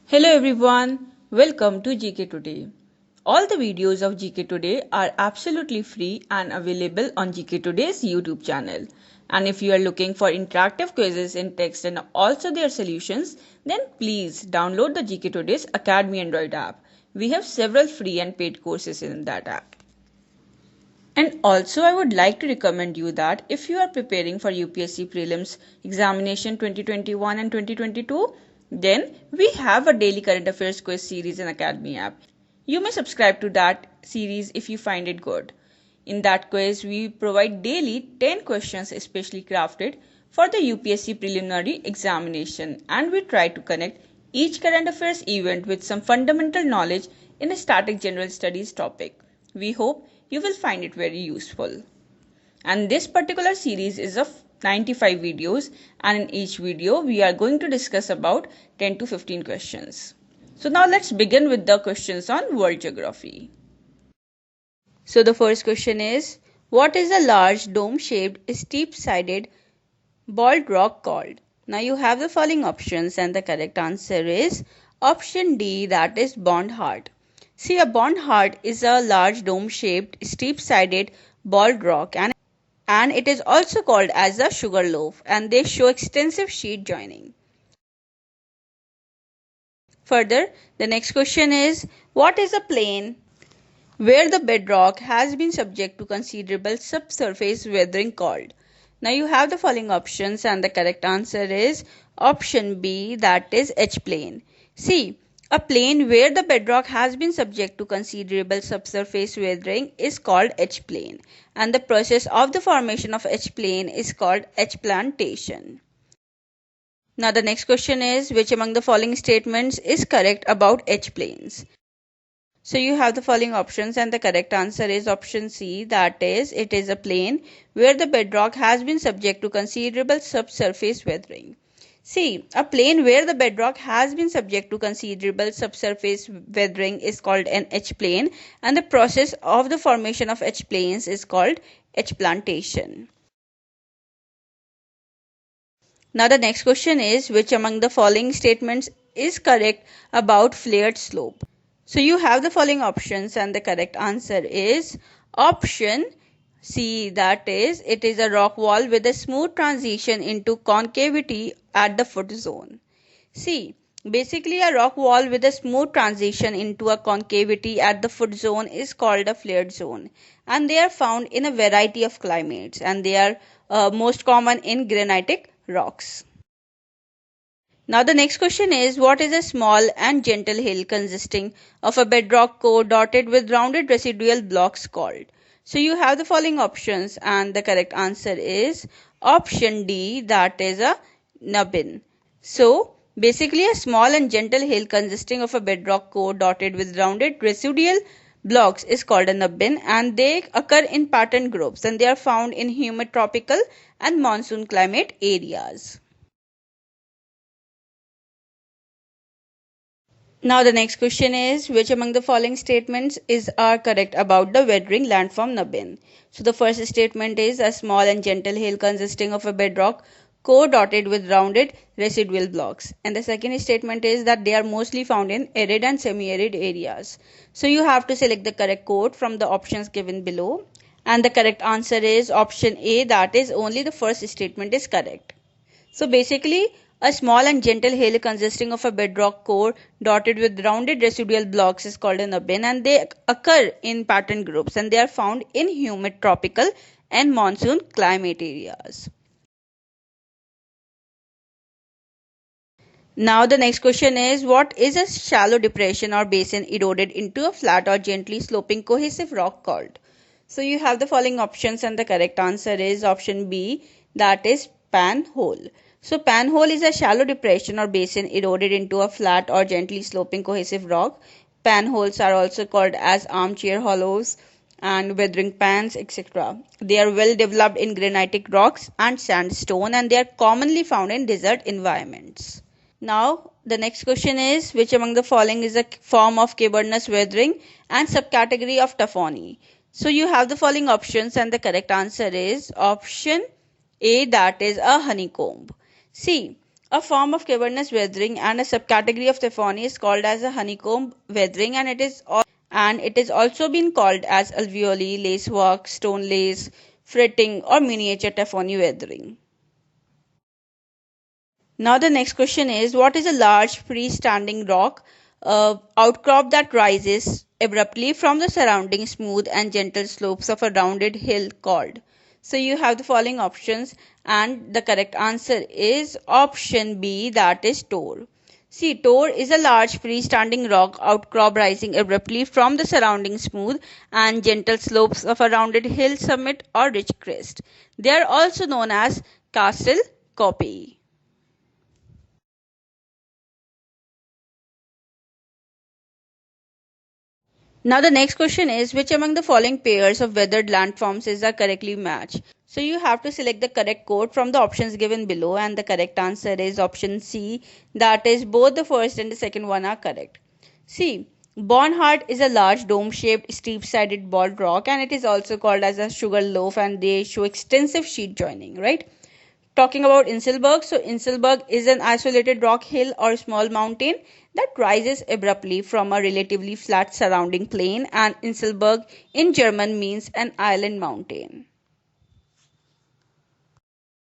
Hello everyone, welcome to GK Today. All the videos of GK Today are absolutely free and available on GK Today's YouTube channel. And if you are looking for interactive quizzes in text and also their solutions, then please download the GK Today's Academy Android app. We have several free and paid courses in that app. And also, I would like to recommend you that if you are preparing for UPSC Prelims Examination 2021 and 2022, then we have a daily current affairs quiz series in Academy app. You may subscribe to that series if you find it good. In that quiz, we provide daily 10 questions especially crafted for the UPSC preliminary examination, and we try to connect each current affairs event with some fundamental knowledge in a static general studies topic. We hope you will find it very useful. And this particular series is of 95 videos, and in each video we are going to discuss about 10 to 15 questions. So now let's begin with the questions on world geography. So the first question is, what is a large dome-shaped, steep-sided, bald rock called? Now you have the following options and the correct answer is option D, that is Bond-Heart. See, a Bond-Heart is a large dome-shaped, steep-sided, bald rock and it is also called as a sugar loaf, and they show extensive sheet joining. Further, the next question is, what is a plain where the bedrock has been subject to considerable subsurface weathering called? Now you have the following options and the correct answer is option B, that is H-plane. See, a plane where the bedrock has been subject to considerable subsurface weathering is called H-plane, and the process of the formation of H-plane is called H-plantation. Now the next question is, which among the following statements is correct about H-planes? So you have the following options and the correct answer is option C, that is, it is a plane where the bedrock has been subject to considerable subsurface weathering. See, a plane where the bedrock has been subject to considerable subsurface weathering is called an H-plane, and the process of the formation of H-planes is called H-plantation. Now the next question is, which among the following statements is correct about flared slope? So you have the following options and the correct answer is option C, that is, it is a rock wall with a smooth transition into concavity at the foot zone. See, basically a rock wall with a smooth transition into a concavity at the foot zone is called a flared zone, and they are found in a variety of climates, and they are most common in granitic rocks. Now the next question is, what is a small and gentle hill consisting of a bedrock core dotted with rounded residual blocks called? So you have the following options and the correct answer is option D, that is a nubbin. So basically a small and gentle hill consisting of a bedrock core dotted with rounded residual blocks is called a nubbin, and they occur in pattern groups, and they are found in humid tropical and monsoon climate areas. Now the next question is, which among the following statements are correct about the weathering landform nubbin? So the first statement is a small and gentle hill consisting of a bedrock core dotted with rounded residual blocks, and the second statement is that they are mostly found in arid and semi-arid areas. So you have to select the correct quote from the options given below, and the correct answer is option A, that is, only the first statement is correct. So basically, a small and gentle hill consisting of a bedrock core dotted with rounded residual blocks is called a nubbin, and they occur in pattern groups, and they are found in humid tropical and monsoon climate areas. Now the next question is, what is a shallow depression or basin eroded into a flat or gently sloping cohesive rock called? So you have the following options and the correct answer is option B, that is panhole. So panhole is a shallow depression or basin eroded into a flat or gently sloping cohesive rock. Panholes are also called as armchair hollows and weathering pans, etc. They are well developed in granitic rocks and sandstone, and they are commonly found in desert environments. Now the next question is, which among the following is a form of cavernous weathering and subcategory of tuffany? So you have the following options and the correct answer is option A, that is a honeycomb. See, A form of cavernous weathering and a subcategory of Thephany is called as a honeycomb weathering, and it is also been called as alveoli, lacework, stone lace, fretting, or miniature Thephany weathering. Now the next question is, what is a large freestanding rock outcrop that rises abruptly from the surrounding smooth and gentle slopes of a rounded hill called? So you have the following options, and the correct answer is option B, that is Tor. See, Tor is a large freestanding rock outcrop rising abruptly from the surrounding smooth and gentle slopes of a rounded hill summit or ridge crest. They are also known as Castle Copy. Now the next question is, which among the following pairs of weathered landforms is the correctly matched? So you have to select the correct code from the options given below, and the correct answer is option C, that is both the first and the second one are correct. See, Bonhart is a large dome-shaped steep-sided bald rock, and it is also called as a sugar loaf, and they show extensive sheet joining, right? Talking about Inselberg, so Inselberg is an isolated rock hill or small mountain that rises abruptly from a relatively flat surrounding plain, and Inselberg in German means an island mountain.